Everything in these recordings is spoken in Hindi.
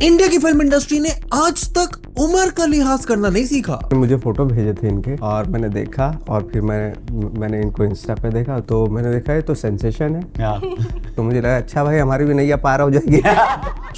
इंडिया की फिल्म इंडस्ट्री ने आज तक उम्र का लिहाज करना नहीं सीखा। मुझे फोटो भेजे थे इनके और मैंने देखा और फिर मैंने इनको इंस्टा पे देखा तो मैंने देखा ये तो सेंसेशन है। तो मुझे लगा अच्छा भाई हमारी भी नैया पार हो जाएगी।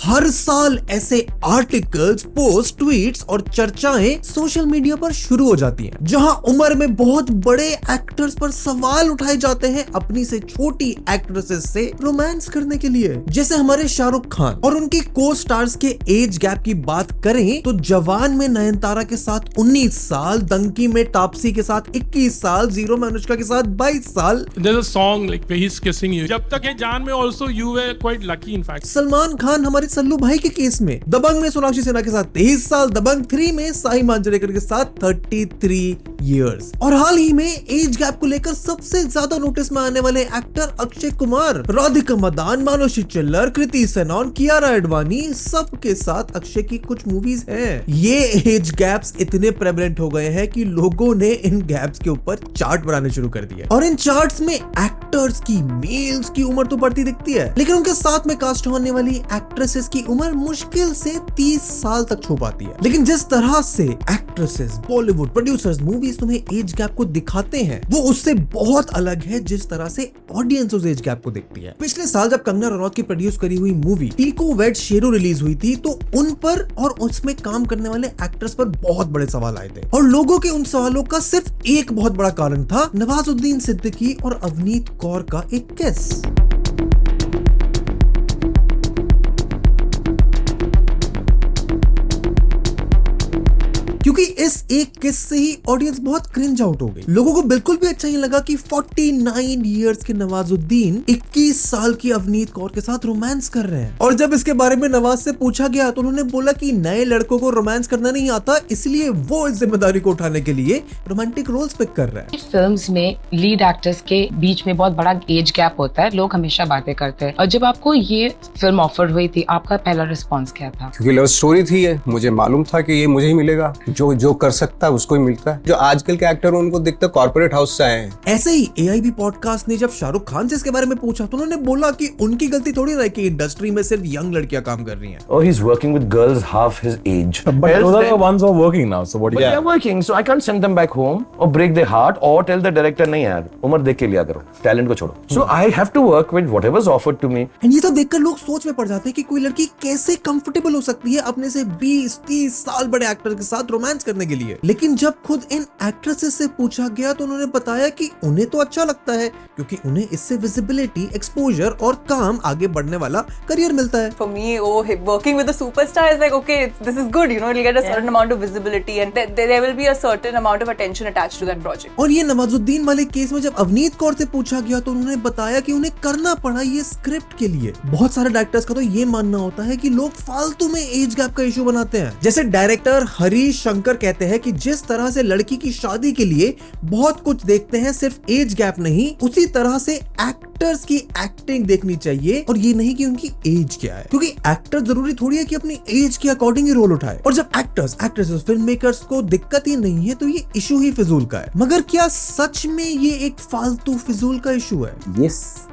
हर साल ऐसे आर्टिकल्स, पोस्ट, ट्वीट्स और चर्चाएं सोशल मीडिया पर शुरू हो जाती हैं, जहां उम्र में बहुत बड़े एक्टर्स पर सवाल उठाए जाते हैं अपनी से छोटी एक्ट्रेसेस से रोमांस करने के लिए। जैसे हमारे शाहरुख खान और उनके को स्टार्स के एज गैप की बात करें तो जवान में नयनतारा के साथ 19 साल, दंकी में तापसी के साथ 21 साल, जीरो में अनुष्का के साथ 22 साल। There's a song like where he's kissing you. जब तक है जान में also you were quite lucky in fact. Salman Khan हमारे सल्लू भाई के केस में दबंग में सोनाक्षी सिन्हा के साथ 23 साल, दबंग 3 में साई मांजरेकर के साथ 33 इयर्स। और हाल ही में एज गैप को लेकर सबसे ज्यादा नोटिस में आने वाले एक्टर अक्षय कुमार, राधिका मदान, मानुषी चिल्लर, कृति सेनन, कियारा एडवाणी, सबके साथ अक्षय की कुछ मूवीज हैं। ये एज गैप्स इतने प्रेवलेंट हो गए हैं कि लोगों ने इन गैप्स के ऊपर चार्ट बनाने शुरू कर दिए और इन चार्ट्स में एक्टर्स की, मेल्स की उम्र तो बढ़ती दिखती है, लेकिन उनके साथ में कास्ट होने वाली एक्ट्रेसेस की उम्र मुश्किल से 30 साल तक छू पाती है। लेकिन जिस तरह से एक्ट्रेसेस, बॉलीवुड प्रोड्यूसर्स मूवीज तुम्हें एज गैप को दिखाते हैं वो उससे बहुत अलग है जिस तरह से ऑडियंस उस एज गैप को देखती है। पिछले साल जब कंगना रनौत की प्रोड्यूस करी हुई मूवी टीको वेड शेरू रिलीज हुई थी तो उन पर और उसमें काम करने वाले एक्टर्स पर बहुत बड़े सवाल आए थे और लोगों के उन सवालों का सिर्फ एक बहुत बड़ा कारण था नवाजुद्दीन सिद्दीकी और अवनीत कौर का एक किस। क्योंकि इस एक किस से ही ऑडियंस बहुत क्रिंज आउट हो गई। लोगों को बिल्कुल भी अच्छा नहीं लगा कि 49 इयर्स के नवाजुद्दीन 21 साल की अवनीत कौर के साथ रोमांस कर रहे हैं। और जब इसके बारे में नवाज से पूछा गया तो उन्होंने बोला कि नए लड़कों को रोमांस करना नहीं आता, इसलिए वो इस जिम्मेदारी को उठाने के लिए रोमांटिक रोल्स पिक कर रहे हैं। फिल्म्स में लीड एक्टर्स के बीच में बहुत बड़ा एज गैप होता है, लोग हमेशा बातें करते हैं। और जब आपको ये फिल्म ऑफर हुई थी, आपका पहला रिस्पॉन्स क्या था? क्योंकि लव स्टोरी थी ये, मुझे मालूम था कि ये मुझे ही मिलेगा, जो कर सकता है उसको ही मिलता है। जो आजकल के एक्टर उनको दिखता कॉर्पोरेट हाउस से आए हैं। ऐसे ही AIB पॉडकास्ट ने जब शाहरुख खान से इसके बारे में पूछा तो उन्होंने बोला कि उनकी गलती थोड़ी ना है कि इंडस्ट्री में सिर्फ यंग लड़कियां काम कर रही हैं। Oh, he's working with girls half his age. But those are the ones who are working now. So what do you? They are working, so I can't send them back home or break their heart or tell the director नहीं यार उम्र देख के लिया करो, टैलेंट को छोड़ो. So I have to work with whatever's offered to me. ये तो देखकर लोग सोच में पड़ जाते हैं कि कोई लड़की कैसे कंफर्टेबल हो सकती है अपने से 20-30 साल बड़े एक्टर के साथ रोमांस करने के लिए। लेकिन जब खुद इन एक्ट्रेसेस से पूछा गया तो उन्होंने बताया कि उन्हें तो अच्छा लगता है क्योंकि उन्हें इससे विजिबिलिटी, एक्सपोजर और काम आगे बढ़ने वाला करियर मिलता है। For me, working with a superstar is like, okay, this is good, you know, you'll get a certain amount of visibility and there will be a certain amount of attention attached to that project. और ये नवाजुद्दीन वाले केस में जब अवनीत कौर से पूछा गया तो उन्होंने बताया कि उन्हें करना पड़ा ये स्क्रिप्ट के लिए। बहुत सारे डायरेक्टर्स का तो ये मानना होता है कि लोग फालतू में एज गैप का इशू बनाते हैं। जैसे डायरेक्टर हरीश शंकर कहते हैं कि जिस तरह से लड़की की शादी के लिए बहुत कुछ देखते हैं, सिर्फ एज गैप नहीं, उसी तरह से एक्टर्स की एक्टिंग देखनी चाहिए और ये नहीं कि उनकी एज क्या है, क्योंकि एक्टर जरूरी थोड़ी है कि अपनी एज के अकॉर्डिंग ही रोल उठाए। और जब एक्टर्स, एक्ट्रेसेस, फिल्म मेकर्स को दिक्कत ही नहीं है तो ये इशू ही फिजूल का है। मगर क्या सच में ये एक फालतू फिजूल का इशू है? ये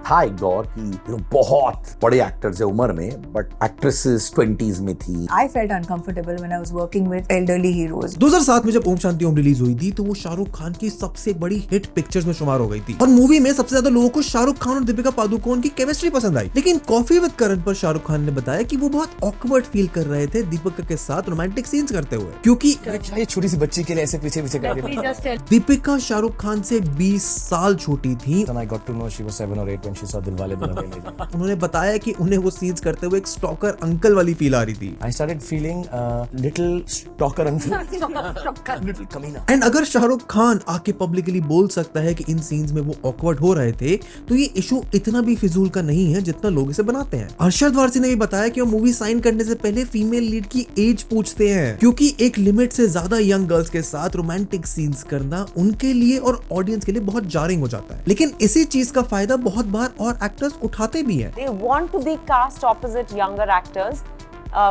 था एक दौर की बहुत बड़े एक्टर्स है उम्र में, बट एक्ट्रेसेस 20s में थी। I felt uncomfortable when I was working with elderly heroes. 2007 में जब ओम शांति ओम रिलीज हुई थी तो वो शाहरुख खान की सबसे बड़ी हिट पिक्चर्स में शुमार हो गई थी और मूवी में सबसे ज्यादा लोगों को शाहरुख खान और दीपिका पादुकोण की केमिस्ट्री पसंद आई। लेकिन कॉफी विद करण पर शाहरुख खान ने बताया कि वो बहुत ऑकवर्ड फील कर रहे थे दीपिका के साथ रोमांटिक सीन्स करते हुए, क्योंकि ये छोटी सी बच्ची के लिए ऐसे पीछे पीछे कर रही थी। दीपिका शाहरुख खान से 20 साल छोटी थी। I got to know she was 7 or 8 when she saw Dilwale Dulhania ले। उन्होंने बताया कि उन्हें वो सीन्स करते हुए एक स्टॉकर अंकल वाली फील आ रही थी। I started feeling little stalker uncle, little कमीना। एंड अगर शाहरुख खान आके पब्लिकली बोल सकता है कि इन सीन्स में वो ऑकवर्ड हो रहे थे तो ये इशू इतना भी फिजूल का नहीं है जितना लोग इसे बनाते हैं। अरशद वारसी ने भी बताया कि वो मूवी साइन करने से पहले फीमेल लीड की एज पूछते हैं क्योंकि एक लिमिट से ज्यादा यंग गर्ल्स के साथ रोमांटिक सीन्स करना उनके लिए और ऑडियंस के लिए बहुत जारिंग हो जाता है। लेकिन इसी चीज का फायदा बहुत बार और एक्टर्स उठाते भी हैं। They want to be cast opposite younger actors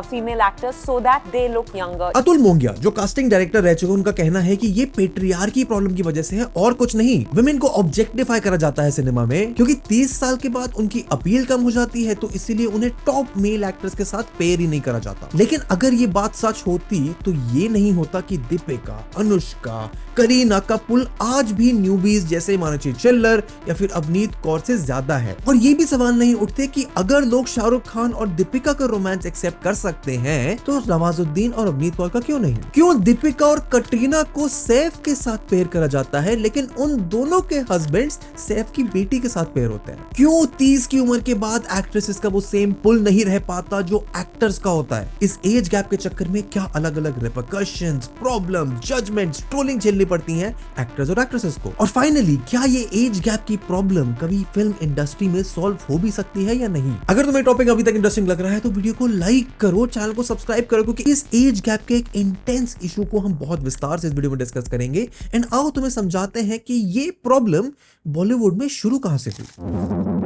female actors so that they look younger. Atul Mongia जो कास्टिंग डायरेक्टर रह चुके हैं, उनका कहना है कि ये पेट्रियार्की प्रॉब्लम की वजह से है और कुछ नहीं। वुमेन को ऑब्जेक्टिफाई करा जाता है सिनेमा में क्योंकि 30 साल के बाद उनकी अपील कम हो जाती है, तो इसीलिए उन्हें टॉप मेल एक्टर्स के साथ पेयर ही नहीं करा जाता। लेकिन अगर ये बात सच होती तो ये नहीं होता कि दीपिका, अनुष्का, करीना कपूर आज भी न्यूबीज जैसे मानसी चिल्लर या फिर अवनीत कौर से ज्यादा है। और ये भी सवाल नहीं उठते कि अगर लोग शाहरुख खान और दीपिका का रोमांस एक्सेप्ट कर सकते हैं तो नवाजुद्दीन और अवनीत कौर का क्यों नहीं? क्यों दीपिका और कटरीना को सैफ के साथ पेयर करा जाता है लेकिन उन दोनों के हस्बैंड्स सैफ की बेटी के साथ पेयर होते हैं? क्यों 30 की उम्र के बाद एक्ट्रेसेस का वो सेम पुल नहीं रह पाता जो एक्टर्स का होता है? इस एज गैप के चक्कर में क्या अलग अलग रिपरकशंस, प्रॉब्लम, जजमेंट्स, ट्रोलिंग झेलनी पड़ती हैं एक्टर्स और एक्ट्रेसेस को? और फाइनली क्या ये एज गैप की प्रॉब्लम कभी फिल्म इंडस्ट्री में सॉल्व हो भी सकती है या नहीं? अगर तुम्हें टॉपिक अभी तक इंटरेस्टिंग लग रहा है तो वीडियो को लाइक करो, चैनल को सब्सक्राइब करो, क्योंकि इस एज गैप के एक इंटेंस इशू को हम बहुत विस्तार से इस वीडियो में डिस्कस करेंगे। एंड आओ तुम्हें समझाते हैं कि ये प्रॉब्लम बॉलीवुड में शुरू कहां से हुई।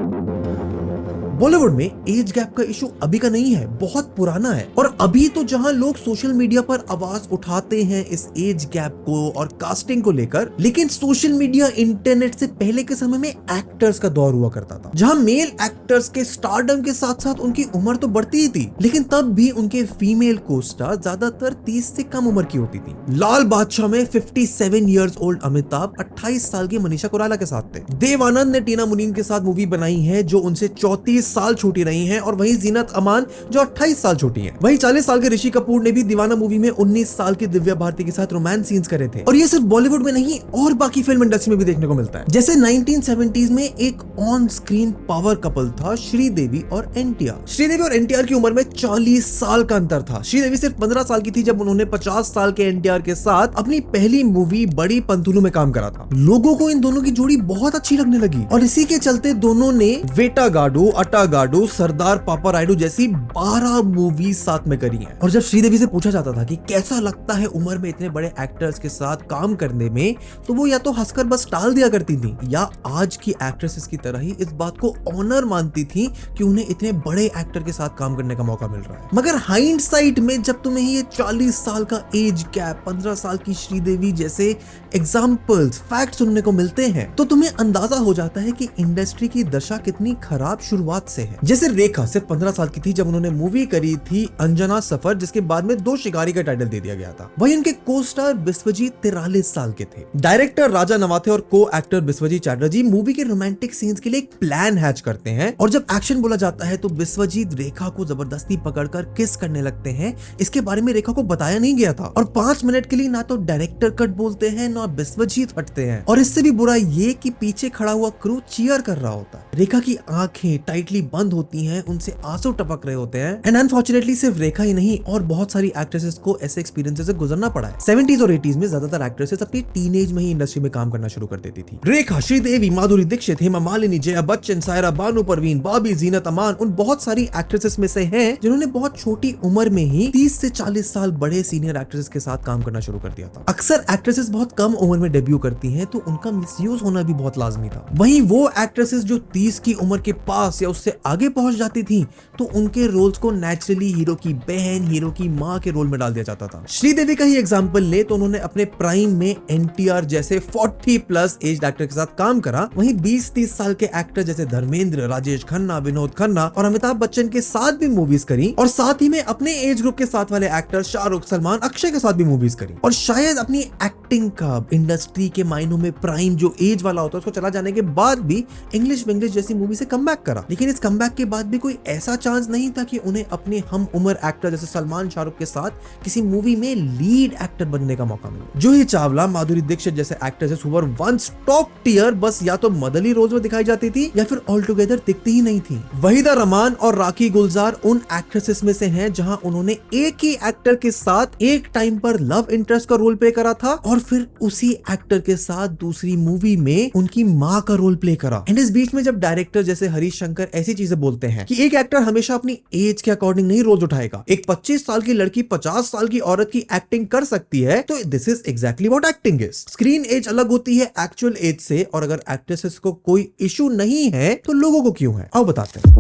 बॉलीवुड में एज गैप का इशू अभी का नहीं है, बहुत पुराना है। और अभी तो जहां लोग सोशल मीडिया पर आवाज उठाते हैं इस एज गैप को और कास्टिंग को लेकर, लेकिन सोशल मीडिया, इंटरनेट से पहले के समय में एक्टर्स का दौर हुआ करता था जहां मेल एक्टर्स के स्टारडम के साथ साथ उनकी उम्र तो बढ़ती ही थी, लेकिन तब भी उनके फीमेल को-स्टार ज्यादातर 30 से कम उम्र की होती थी। लाल बादशाह में 57 इयर्स ओल्ड अमिताभ 28 साल की मनीषा कोइराला के साथ थे। देव आनंद ने टीना मुनीम के साथ मूवी बनाई है जो उनसे 34 साल छोटी रही हैं, और वहीं जीनत अमान जो 28 साल छोटी हैं। वहीं 40 साल के ऋषि कपूर ने भी दीवाना मूवी में 19 साल की दिव्या भारती के साथ रोमांस सीन्स करे थे। और ये सिर्फ बॉलीवुड में नहीं और बाकी फिल्म इंडस्ट्री में भी देखने को मिलता है। जैसे 1970s में एक ऑन स्क्रीन पावर कपल था, श्रीदेवी और एनटीआर। श्रीदेवी और एनटीआर की उम्र में 40 साल का अंतर था। श्रीदेवी सिर्फ 15 साल की थी जब उन्होंने 50 साल के एनटीआर के साथ अपनी पहली मूवी बड़ी पंतुलू में काम करा था। लोगों को इन दोनों की जोड़ी बहुत अच्छी लगने लगी और इसी के चलते दोनों ने वेटागाडू, अटागाडू, सरदार पापा राइडू जैसी 12 मूवी साथ में करी हैं। और जब श्रीदेवी से पूछा जाता था कि कैसा लगता है उम्र में इतने बड़े एक्टर्स के साथ काम करने में, तो वो या तो हंसकर बस टाल दिया करती थी या आज की एक्ट्रेसेस की तरह ही इस बात को ऑनर मानती थी कि उन्हें इतने बड़े एक्टर के साथ काम करने का मौका मिल रहा है। मगर हाइंडसाइट में जब तुम्हें ये 40 साल का एज गैप, 15 साल की श्रीदेवी जैसे एग्जाम्पल्स, फैक्ट सुनने को मिलते हैं तो तुम्हें अंदाजा हो जाता है कि इंडस्ट्री की दशा कितनी खराब शुरुआत से है। जैसे रेखा सिर्फ 15 साल की थी जब उन्होंने मूवी करी थी अंजना सफर, जिसके बाद में 2 शिकारी का टाइटल दे दिया गया था। वहीं उनके को स्टार बिस्वजीत 43 साल के थे। डायरेक्टर राजा नवाथे और को एक्टर बिस्वजीत चैटर्जी मूवी के रोमांटिक सीन्स के लिए एक प्लान हैच करते हैं, और जब एक्शन बोला जाता है तो बिस्वजीत रेखा को जबरदस्ती पकड़कर किस करने लगते हैं। इसके बारे में रेखा को बताया नहीं गया था और 5 मिनट के लिए ना तो डायरेक्टर कट बोलते हैं ना बिस्वजीत हटते हैं। और इससे भी बुरा ये कि पीछे खड़ा हुआ क्रू चीयर कर रहा होता है। रेखा की आंखें टाइटली बंद होती हैं, उनसे आंसू टपक रहे होते हैं। एंड अनफॉर्चुनेटली सिर्फ रेखा ही नहीं और बहुत सारी एक्ट्रेसेस को ऐसे एक्सपीरियंसेस से गुजरना पड़ा है। 70s और 80s में ज्यादातर एक्ट्रेसेस अपनी टीनेज में ही इंडस्ट्री में काम करना शुरू कर देती थी। रेखा, श्रीदेवी, माधुरी दीक्षित, हेमा मालिनी, जया बच्चन, सायरा बानो, परवीन, बॉबी, जीनत अमान उन बहुत सारी एक्ट्रेसेस में से हैं जिन्होंने बहुत छोटी उम्र में ही 30 से 40 साल बड़े सीनियर एक्ट्रेसेस के साथ काम करना शुरू कर दिया था। अक्सर एक्ट्रेसेस बहुत कम उम्र में डेब्यू करती हैं तो उनका मिसयूज होना भी बहुत लाजमी था। वहीं वो एक्ट्रेसेस जो 30 की उम्र के पास या उससे आगे पहुंच जाती थी तो उनके रोल्स को नेचुरली हीरो की बहन, हीरो की माँ के रोल में डाल दिया जाता था। श्रीदेवी का ही एग्जांपल ले तो उन्होंने अपने प्राइम में एनटीआर जैसे 40+ एज एक्टर के साथ काम करा। वहीं 20-30 साल के एक्टर जैसे धर्मेंद्र, राजेश खन्ना, विनोद खन्ना और अमिताभ बच्चन के साथ भी मूवीज करी, और साथ ही में अपने एज ग्रुप के साथ वाले एक्टर शाहरुख, सलमान, अक्षय के साथ भी मूवीज करी। और शायद अपनी एक्टिंग का इंडस्ट्री के मायनों में प्राइम जो एज वाला होता है उसको चला जाने के बाद भी इंग्लिश विंग्लिश जैसी मूवी से कमबैक करा। लेकिन इस कमबैक के बाद भी कोई ऐसा चांस नहीं था कि उन्हें अपने हम उम्र एक्टर जैसे सलमान, शाहरुख के साथ किसी मूवी में लीड एक्टर बनने का मौका मिला। जूही चावला, माधुरी दीक्षित जैसे actors who were once top tier बस या तो मदली रोल्स में दिखाई जाती थी या फिर ऑल टुगेदर दिखती ही नहीं थी। वहीदा रहमान और राखी गुलजार उन एक्ट्रेसेस में से हैं जहां उन्होंने एक ही एक्टर के साथ एक टाइम पर लव इंटरेस्ट का रोल प्ले करा था और फिर उसी एक्टर के साथ दूसरी मूवी में उनकी माँ का रोल प्ले करा। एंड इस बीच में जब डायरेक्टर जैसे हरीश शंकर ऐसी चीजें बोलते हैं कि एक एक्टर हमेशा अपनी एज के अकॉर्डिंग नहीं रोल्स उठाएगा, एक 25 साल की लड़की 50 साल की औरत की एक्टिंग कर सकती है, तो this is exactly what acting is. Screen age अलग होती है एक्चुअल एज से, और अगर एक्ट्रेसेस को कोई इशू नहीं है तो लोगों को क्यों है, आओ बताते हैं।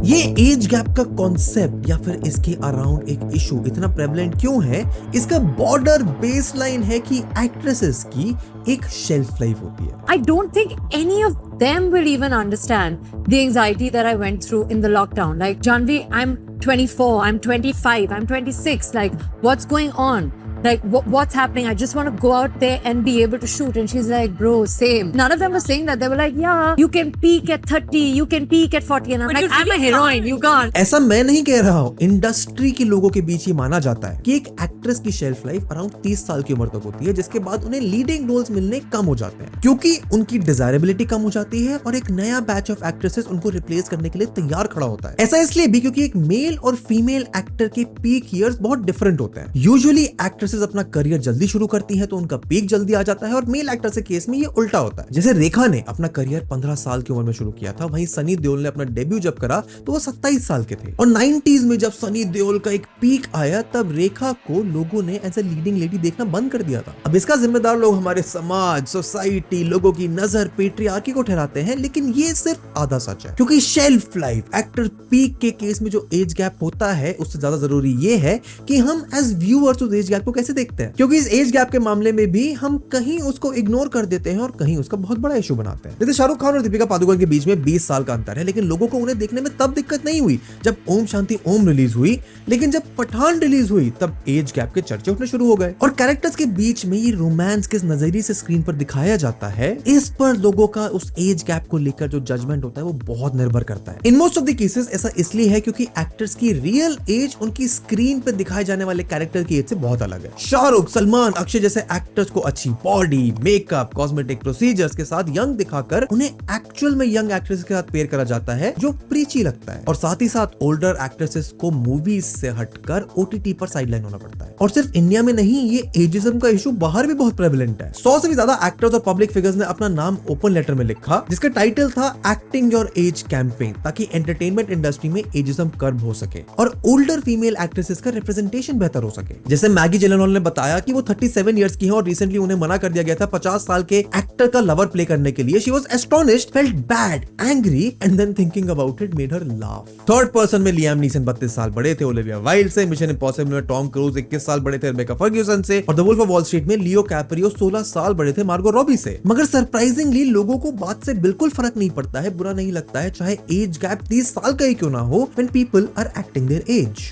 ये एज गैप का कॉन्सेप्ट या फिर इसके अराउंड एक इशू इतना प्रेवलेंट क्यों है? इसका बॉर्डर बेसलाइन है कि एक्ट्रेसेस की एक शेल्फ लाइफ होती है। I don't think any of them will even understand the anxiety that I went through in the lockdown. Like, Janvi, I'm 24, I'm 25, I'm 26. Like, what's going on? Like, what's happening? I just want to go out there and be able to shoot. And she's like, bro, same. None of them were saying that. They were like, yeah, you can peak at 30, you can peak at 40. And I'm like, I'm a heroine, you can't. ऐसा मैं नहीं कह रहा हूँ, इंडस्ट्री के लोगों के बीच ये माना जाता है कि एक एक्ट्रेस की शेल्फ लाइफ अराउंड 30 साल की उम्र तक होती है, जिसके बाद उन्हें लीडिंग रोल्स मिलने कम हो जाते हैं क्योंकि उनकी डिजायरेबिलिटी कम हो जाती है और एक नया बैच ऑफ एक्ट्रेसेस उनको रिप्लेस करने के लिए तैयार खड़ा होता है। ऐसा इसलिए भी क्योंकि एक मेल और फीमेल एक्टर के पीक ईयर्स बहुत डिफरेंट होते हैं। यूजुअली एक्ट्रेसेस अपना करियर जल्दी शुरू करती हैं तो उनका पीक जल्दी आ जाता है और मेल एक्टर के केस में ये उल्टा होता है। जैसे रेखा ने अपना करियर 15 साल की उम्र में शुरू किया था, वहीं सनी देओल ने अपना डेब्यू जब करा तो वो 27 साल के थे और 90s में जब सनी देओल का एक पीक आया तब रेखा को लोगों ने एज ए लीडिंग लेडी देखना बंद कर दिया था। अब इसका जिम्मेदार लोग हमारे समाज, सोसाइटी, लोगों की नजर, पेट्रियार्की को ठहराते हैं, लेकिन ये सिर्फ आधा सच है क्योंकि शेल्फ लाइफ, एक्टर पीक के केस में जो एज गैप होता है उससे ज्यादा जरूरी ये है कि हम एज व्यूअर्स उस एज गैप को कैसे देखते हैं, क्योंकि इस एज गैप के मामले में भी हम कहीं उसको इग्नोर कर देते हैं और कहीं उसका बहुत बड़ा इशू बनाते हैं। जैसे शाहरुख खान और दीपिका पादुकोण के बीच में 20 साल का अंतर है, लेकिन लोगों को उन्हें देखने में तब दिक्कत नहीं हुई जब ओम शांति ओम रिलीज हुई, लेकिन जब पठान रिलीज हुई तब एज गैप के चर्चे उठने शुरू हो गए। और कैरेक्टर्स के बीच में ये रोमांस किस नजरिए से स्क्रीन पर दिखाया जाता है, इस पर लोगों का उस एज गैप को लेकर जो जजमेंट होता है वो बहुत निर्भर करता है। In most of the cases ऐसा इसलिए है क्योंकि एक्टर्स की रियल एज उनकी स्क्रीन पर दिखाए जाने वाले कैरेक्टर की एज से बहुत अलग है। शाहरुख, सलमान, अक्षय जैसे एक्टर्स को अच्छी बॉडी, मेकअप, कॉस्मेटिक प्रोसीजर्स के साथ यंग दिखाकर उन्हें एक्चुअल में यंग एक्ट्रेस के साथ पेयर करा जाता है जो प्रीची लगता है, और साथ ही साथ ओल्डर एक्ट्रेसेस को मूवीज से हटकर ओटीटी पर साइडलाइन होना पड़ता है। और सिर्फ इंडिया में नहीं, ये एजिज्म का इशू बाहर भी बहुत प्रेवलेंट है। 100 से भी ज्यादा एक्टर्स और पब्लिक फिगर्स ने अपना नाम ओपन लेटर में लिखा जिसका टाइटल था एक्टिंग योर एज कैंपेन, ताकि एंटरटेनमेंट इंडस्ट्री में एजिज्म कर्ब हो सके और ओल्डर फीमेल एक्ट्रेसेस का रिप्रेजेंटेशन बेहतर हो सके। जैसे मैगी जिलेनहॉल ने बताया कि वो 37 इयर्स की है और रिसेंटली उन्हें मना कर दिया गया था 50 साल के एक्टर का लवर प्ले करने के लिए। She was astonished, felt bad, angry and then thinking about it made her laugh. Third person में लियाम नीसन 32 साल बड़े थे ओलिविया वाइल्ड से, मिशन इम्पॉसिबल में टॉम क्रूज 21 साल बड़े थे रेबेका फर्ग्यूसन से, और the Wolf of Wall Street में लियो कैप्रियो 16 साल बड़े थे मार्गो रॉबी से। मगर सरप्राइजिंगली लोगों को बात से बिल्कुल फर्क नहीं पड़ता है, बुरा नहीं लगता है चाहे एज गैप 30 साल का ही क्यों ना हो, when people are acting their age.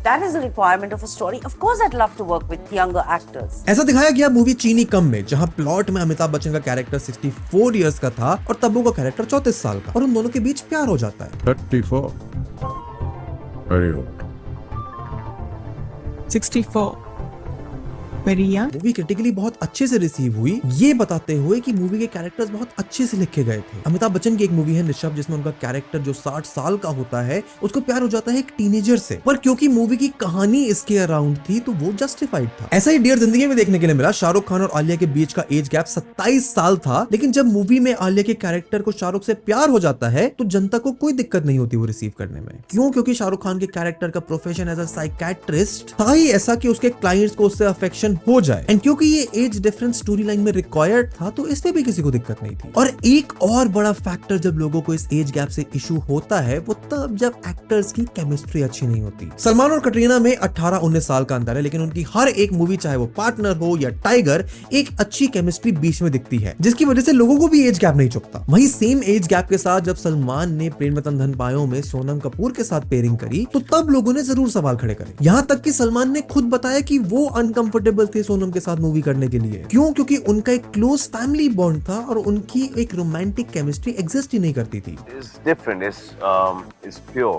That is the requirement of a story. Of course, I'd love to work with younger actors. ऐसा दिखाया गया मूवी चीनी कम में, जहां प्लॉट में अमिताभ बच्चन का कैरेक्टर 64 इयर्स का था और तब्बू का कैरेक्टर 34 साल का, और उन दोनों के बीच प्यार हो जाता है। 34 very old 64 very young. Movie critically बहुत अच्छे से रिसीव हुई, ये बताते हुए कि मूवी के कैरेक्टर्स बहुत अच्छे से लिखे गए थे। अमिताभ बच्चन की एक मूवी है निशब, जिसमें उनका कैरेक्टर जो 60 साल का होता है उसको प्यार हो जाता है एक टीनेजर से, पर क्योंकि मूवी की कहानी इसके अराउंड थी तो वो जस्टिफाइड था। ऐसा ही डियर जिंदगी में देखने के लिए मिला। शाहरुख खान और आलिया के बीच का एज गैप 27 साल था, लेकिन जब मूवी में आलिया के कैरेक्टर को शाहरुख से प्यार हो जाता है तो जनता को कोई दिक्कत नहीं होती वो रिसीव करने में। क्यों? क्योंकि शाहरुख खान के कैरेक्टर का प्रोफेशन एज अ साइकियाट्रिस्ट था ही ऐसा कि उसके क्लाइंट्स को उससे अफेक्शन हो जाए, एंड क्योंकि ये एज डिफरेंस स्टोरी लाइन में रिक्वायर्ड था तो इसमें भी किसी को दिक्कत नहीं थी। और एक और बड़ा फैक्टर जब लोगों को इस एज गैप से इशू होता है वो तब जब एक्टर्स की केमिस्ट्री अच्छी नहीं होती। सलमान और कटरीना में 18-19 साल का अंतर है, लेकिन उनकी हर एक मूवी चाहे वो पार्टनर हो या टाइगर, एक अच्छी केमिस्ट्री बीच में दिखती है जिसकी वजह से लोगों को भी एज गैप नहीं चुकता। वहीं सेम एज गैप के साथ जब सलमान ने प्रेम रतन धन पायो में सोनम कपूर के साथ पेयरिंग करी तो तब लोगों ने जरूर सवाल खड़े करे। यहाँ तक कि सलमान ने खुद बताया कि वो अनकंफर्टेबल थे सोनम के साथ मूवी करने के लिए। क्यों? क्योंकि उनका एक क्लोज फैमिली बॉन्ड था और उनकी एक रोमांटिक केमिस्ट्री एग्जिस्ट ही नहीं करती थी। It's different. It's pure.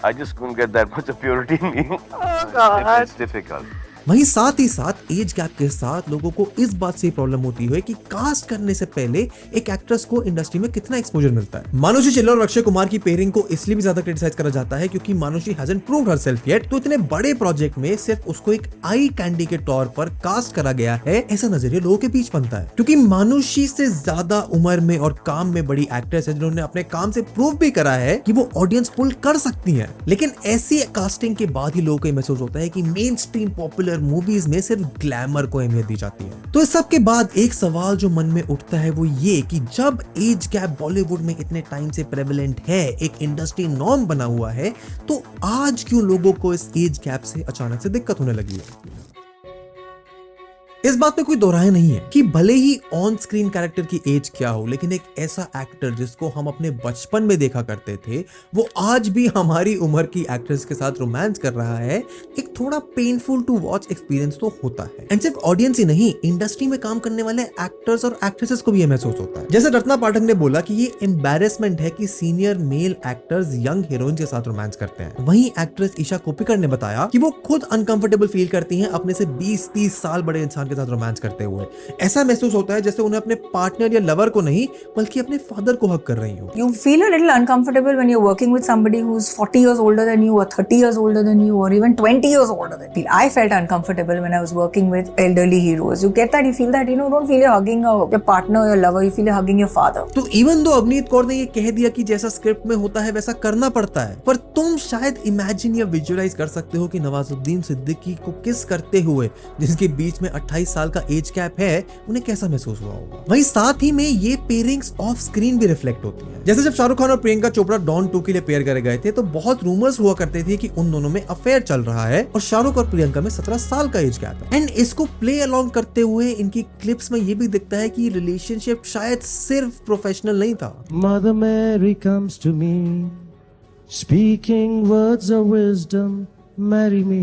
I just couldn't get that much of purity in me. Oh God. It's difficult. वहीं साथ ही साथ एज गैप के साथ लोगों को इस बात से प्रॉब्लम होती है कि कास्ट करने से पहले एक एक्ट्रेस को इंडस्ट्री में कितना एक्सपोजर मिलता है। मानुषी छिल्लर और अक्षय कुमार की पेयरिंग को इसलिए भी ज्यादा क्रिटिसाइज करा जाता है क्योंकि मानुषी हैजंट प्रूव्ड हरसेल्फ येट, तो इतने बड़े प्रोजेक्ट में सिर्फ उसको एक आई कैंडी के तौर पर कास्ट करा गया है, ऐसा नजरिया लोगों के बीच बनता है। क्योंकि मानुषी से ज्यादा उम्र में और काम में बड़ी एक्ट्रेस है जिन्होंने अपने काम से प्रूव भी करा है कि वो ऑडियंस पुल कर सकती है, लेकिन ऐसी कास्टिंग के बाद ही लोगों को महसूस होता है कि main stream popular culture, movies में सिर्फ ग्लैमर को अहमियत दी जाती है। तो इस सब के बाद एक सवाल जो मन में उठता है वो ये कि जब एज गैप बॉलीवुड में इतने टाइम से प्रेवलेंट है, एक इंडस्ट्री नॉर्म बना हुआ है, तो आज क्यों लोगों को इस एज गैप से अचानक से दिक्कत होने लगी है? इस बात में कोई दोहराए नहीं है कि भले ही ऑन स्क्रीन कैरेक्टर की एज क्या हो, लेकिन एक ऐसा एक्टर जिसको हम अपने बचपन में देखा करते थे, वो आज भी हमारी उम्र की एक्ट्रेस के साथ रोमांस कर रहा है, एक थोड़ा पेनफुल टू वॉच एक्सपीरियंस तो होता है। एंड सिर्फ ऑडियंस ही नहीं, इंडस्ट्री में काम करने वाले एक्टर्स और एक्ट्रेसेस को भी यह महसूस होता है। जैसे रत्ना पाठक ने बोला कि ये एम्बैरेसमेंट है कि senior male actors young heroine के साथ रोमांस करते हैं। वहीं एक्ट्रेस ईशा कोप्पिकर ने बताया कि वो खुद अनकंफर्टेबल फील करती हैं अपने से 20-30 साल बड़े इंसान के साथ रोमांस करते हुए। ऐसा महसूस होता है जैसे उन्हें अपने पार्टनर या लवर को नहीं बल्कि अपने फादर को हक कर रही हो। You feel a little uncomfortable when you're working with somebody who's 40 years older than you or 30 years older than you or even 20 years older than you. I felt uncomfortable when I was working with elderly heroes. You get that, you feel that, don't feel you're hugging your partner or your lover, you feel you're hugging your father. तो इवन दो अवनीत कौर ने ये कह दिया कि जैसा स्क्रिप्ट में होता है वैसा करना पड़ता है, पर तुम शायद इमेजिन या विजुअलाइज कर सकते हो कि नवाजुद्दीन सिद्दीकी को किस करते हुए, जिसके बीच में 28 साल का एज कैप है, उन्हें कैसा महसूस हुआ होगा। वहीं साथ ही में ये पेयरिंग्स ऑफ स्क्रीन भी रिफ्लेक्ट होती है। जैसे जब शाहरुख खान और प्रियंका चोपड़ा डॉन 2 के लिए पेयर करे गए थे, तो बहुत रूमर्स हुआ करते थे कि उन दोनों में अफेयर चल रहा है और शाहरुख और प्रियंका में 17 साल का एज गैप है। एंड इसको प्ले अलोंग करते हुए इनकी क्लिप्स में ये भी दिखता है कि रिलेशनशिप शायद सिर्फ प्रोफेशनल नहीं था। Mother Mary comes to me, speaking words of wisdom, marry me.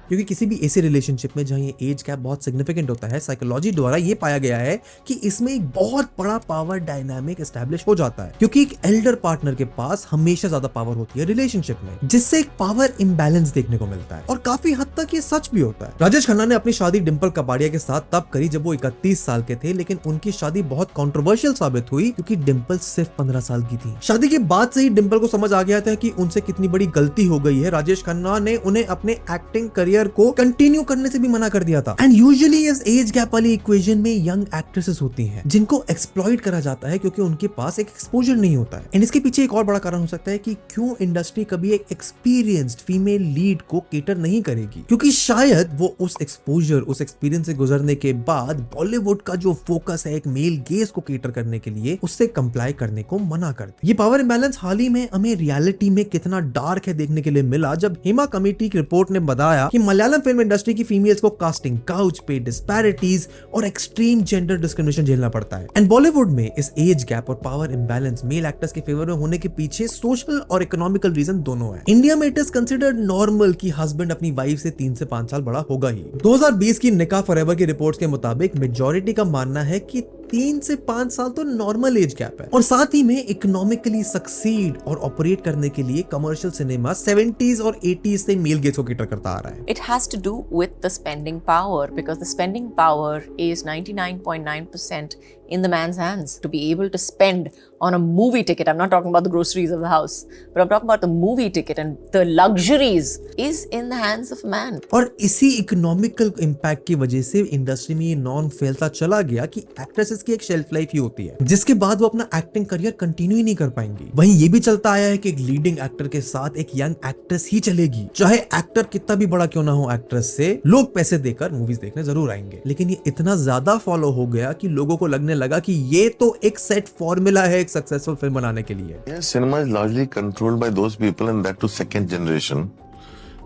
क्योंकि किसी भी ऐसे रिलेशनशिप में जहां ये एज गैप बहुत सिग्निफिकेंट होता है, साइकोलॉजी द्वारा ये पाया गया है कि इसमें एक बहुत बड़ा पावर डायनामिक एस्टैब्लिश हो जाता है, क्योंकि एक एल्डर पार्टनर के पास हमेशा ज्यादा पावर होती है रिलेशनशिप में, जिससे एक पावर इम्बैलेंस देखने को मिलता है। और काफी हद तक ये सच भी होता है। राजेश खन्ना ने अपनी शादी डिंपल कपाड़िया के साथ तब करी जब वो 31 साल के थे, लेकिन उनकी शादी बहुत कॉन्ट्रोवर्शियल साबित हुई क्योंकि डिंपल सिर्फ 15 साल की थी। शादी के बाद से ही डिंपल को समझ आ गया था कि उनसे कितनी बड़ी गलती हो गई है। राजेश खन्ना ने उन्हें अपने एक्टिंग करियर को कंटिन्यू करने से भी मना कर दिया था। एंड यूजुअली इस एज गैप वाली इक्वेशन में यंग एक्ट्रेसेस होती हैं जिनको एक्सप्लॉइट करा जाता है क्योंकि उनके पास एक एक्सपोजर नहीं होता है। एंड इसके पीछे एक और बड़ा कारण हो सकता है कि क्यों इंडस्ट्री कभी एक एक्सपीरियंस्ड फीमेल लीड को केटर नहीं करेगी, क्योंकि शायद वो उस एक्सपोजर, उस एक्सपीरियंस से गुजरने के बाद बॉलीवुड का जो फोकस है एक मेल गेज को केटर करने के लिए, उससे कंप्लाई करने को मना करती। ये पावर इंबैलेंस हाल ही में हमें रियलिटी में कितना डार्क है देखने के लिए मिला, जब हेमा कमेटी की रिपोर्ट ने बताया कि मलयालम फिल्म इंडस्ट्री की फीमेल्स को कास्टिंग काउच पे डिस्पैरिटीज और एक्सट्रीम जेंडर डिस्क्रिमिनेशन झेलना पड़ता है। एंड बॉलीवुड में इस एज गैप और पावर इंबैलेंस मेल एक्टर्स के फेवर में होने के पीछे सोशल और इकोनॉमिकल रीजन दोनों है। इंडिया में इट इज कंसिडर्ड नॉर्मल कि हस्बैंड अपनी वाइफ से 3 से 5 साल बड़ा होगा ही। 2020 की निकाह फॉरएवर की रिपोर्ट्स के मुताबिक मेजॉरिटी का मानना है कि 3 से 5 साल तो नॉर्मल एज गैप है। और साथ ही में इकोनॉमिकली सक्सीड और ऑपरेट करने के लिए कमर्शियल सिनेमा 70s और 80s से मेल गेज को केटर करता आ रहा है। It has to do with the spending power, because the spending power is 99.9% in the man's hands. To be able to spend on a movie ticket, I'm not talking about the groceries of the house, but I'm talking about the movie ticket and the luxuries is in the hands of a man. और इसी इकोनॉमिकल इम्पैक्ट की वजह से इंडस्ट्री में ये नॉर्म फैलता चला गया कि एक्ट्रेसेस की एक शेल्फ लाइफ ही होती है, जिसके बाद वो अपना एक्टिंग करियर कंटिन्यू ही नहीं कर पाएंगी। वहीं ये भी चलता आया है कि एक लीडिंग एक्टर के साथ एक यंग एक्ट्रेस ही चलेगी, चाहे एक्टर कितना भी बड़ा क्यों ना हो एक्ट्रेस से, लोग पैसे देकर मूवीज देखने जरूर आएंगे। लेकिन ये इतना ज्यादा फॉलो हो गया कि लोगों को लगने लगा कि ये तो एक सेट फॉर्मूला है एक सक्सेसफुल फिल्म बनाने के लिए। Yes, cinema is largely controlled by those people, and that to second generation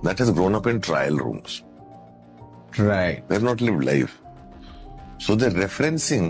that has grown up in trial rooms. Right. They've not lived life. So their referencing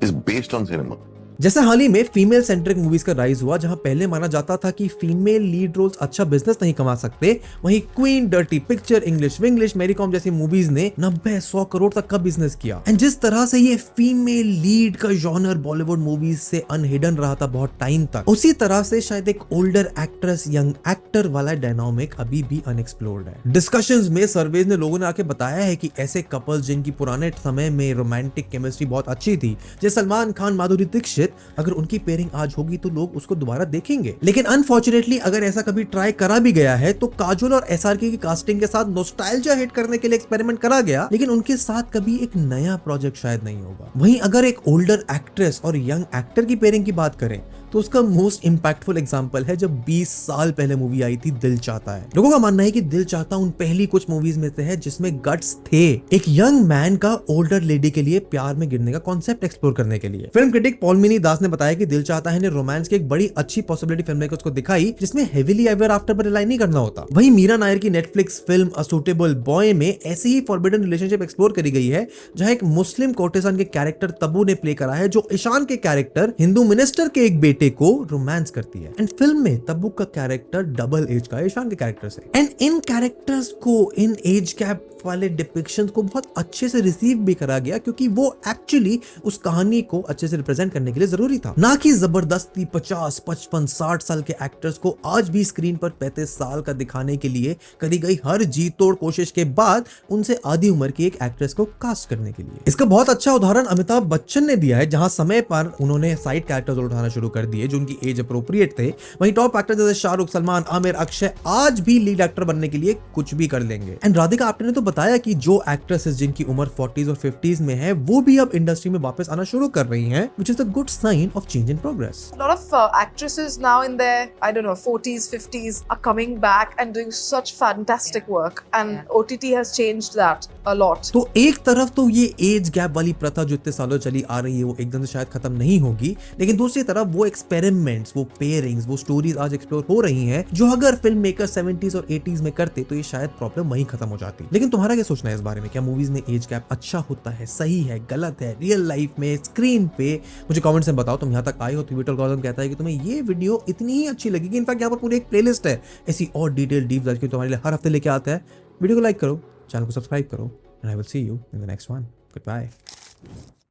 is based on cinema. जैसे हाल ही में फीमेल सेंट्रिक मूवीज का राइज हुआ, जहां पहले माना जाता था कि फीमेल लीड रोल्स अच्छा बिजनेस नहीं कमा सकते, वहीं queen, dirty picture, English Vinglish, मेरी कॉम जैसी मूवीज ने 90-100 करोड़ तक का बिजनेस किया। एंड जिस तरह से ये फीमेल लीड का जॉनर बॉलीवुड मूवीज से अनहिडन रहा था बहुत टाइम तक, उसी तरह से शायद एक ओल्डर एक्ट्रेस यंग एक्टर वाला डायनामिक अभी भी अनएक्सप्लोर्ड है। डिस्कशंस में सर्वेज ने लोगों ने आके बताया है कि ऐसे कपल्स जिनकी पुराने समय में रोमांटिक केमिस्ट्री बहुत अच्छी थी, जैसे सलमान खान, माधुरी दीक्षित, अगर उनकी पेयरिंग आज होगी तो लोग उसको दोबारा देखेंगे। लेकिन अनफॉर्चुनेटली अगर ऐसा कभी ट्राई करा भी गया है तो काजोल और एसआरके की कास्टिंग के साथ नॉस्टैल्जिया हिट करने के लिए एक्सपेरिमेंट करा गया, लेकिन उनके साथ कभी एक नया प्रोजेक्ट शायद नहीं होगा। वहीं अगर एक ओल्डर एक्ट्रेस और यंग एक्टर की पेयरिंग की बात करें तो उसका मोस्ट इंपैक्टफुल एग्जांपल है जब 20 साल पहले मूवी आई थी दिल चाहता है। लोगों का मानना है कि दिल चाहता उन पहली कुछ मूवीज में से है जिसमें गट्स थे, एक यंग मैन का ओल्डर लेडी के लिए प्यार में गिरने का कॉन्सेप्ट एक्सप्लोर करने के लिए। फिल्म क्रिटिक पॉलमिनी दास ने बताया कि दिल चाहता है ने रोमांस की एक बड़ी अच्छी पॉसिबिलिटी फिल्म मेकर्स को दिखाई जिसमें हेविली एवर आफ्टर पर रिलाई नहीं करना होता। वहीं मीरा नायर की Netflix film a suitable boy में ऐसी ही फॉरबिडन रिलेशनशिप एक्सप्लोर करी गई है जहां एक मुस्लिम कोर्टेसान के कैरेक्टर तब्बू ने प्ले करा है जो ईशान के कैरेक्टर हिंदू मिनिस्टर के एक बेटे को रोमांस करती है। एंड फिल्म में तब्बू का कैरेक्टर डबल एज का ईशान के कैरेक्टर से। एंड इन कैरेक्टर्स को, इन एज गैप वाले डिपिक्शंस को बहुत अच्छे से रिसीव भी करा गया क्योंकि वो एक्चुअली उस कहानी को अच्छे से रिप्रेजेंट करने के लिए जरूरी था, ना कि जबरदस्ती 50, 55, 60 साल के एक्टर्स को आज भी स्क्रीन पर 35 साल का दिखाने के लिए करी गई हर जी तोड़ कोशिश के बाद उनसे आधी उम्र की एक एक्ट्रेस को कास्ट करने के लिए। इसका बहुत अच्छा उदाहरण अमिताभ बच्चन ने दिया है जहां समय पर उन्होंने साइड कैरेक्टर्स उठाना शुरू कर दिए जो उनकी एज अप्रोप्रिएट थे। वहीं टॉप एक्टर जैसे शाहरुख, सलमान, आमिर, अक्षय आज भी लीड एक्टर बनने के लिए कुछ भी कर लेंगे। एंड राधिका आप्टे ने तो बताया कि जो एक्ट्रेसेस जिनकी उम्र 40s और 50s में है वो भी अब इंडस्ट्री में वापस आना शुरू कर रही हैं, which is a good sign of change in progress. A lot of actresses now in their, I don't know, 40s, 50s are coming back and doing such fantastic work, and OTT has changed that a lot. तो एक तरफ तो ये एज गैप वाली प्रथा जो इतने सालों चली आ रही है वो एकदम से शायद खत्म नहीं होगी, लेकिन दूसरी तरफ वो एक्सपेरिमेंट्स, वो पेयरिंग्स, वो स्टोरीज आज एक्सप्लोर हो रही हैं जो अगर फिल्म मेकर 70s और 80s में करते तो ये शायद प्रॉब्लम वहीं खत्म हो जाती। लेकिन तुम्हारा क्या सोचना है इस बारे में? क्या मूवीज में एज गैप अच्छा होता है, सही है, गलत है, रियल लाइफ में, स्क्रीन पे? मुझे कमेंट्स में बताओ। तुम यहाँ तक आए हो तो ट्विटर गॉर्डन कहता है कि तुम्हें ये वीडियो इतनी ही अच्छी लगेगी, इनफैक्ट यहाँ पर पूरी एक प्लेलिस्ट है ऐसी और डिटेल डीप डाइव तुम्हारे लिए हर हफ्ते लेके आता है। वीडियो को लाइक करो, चैनल को सब्सक्राइब करो, and I will see you in the next one. Good bye.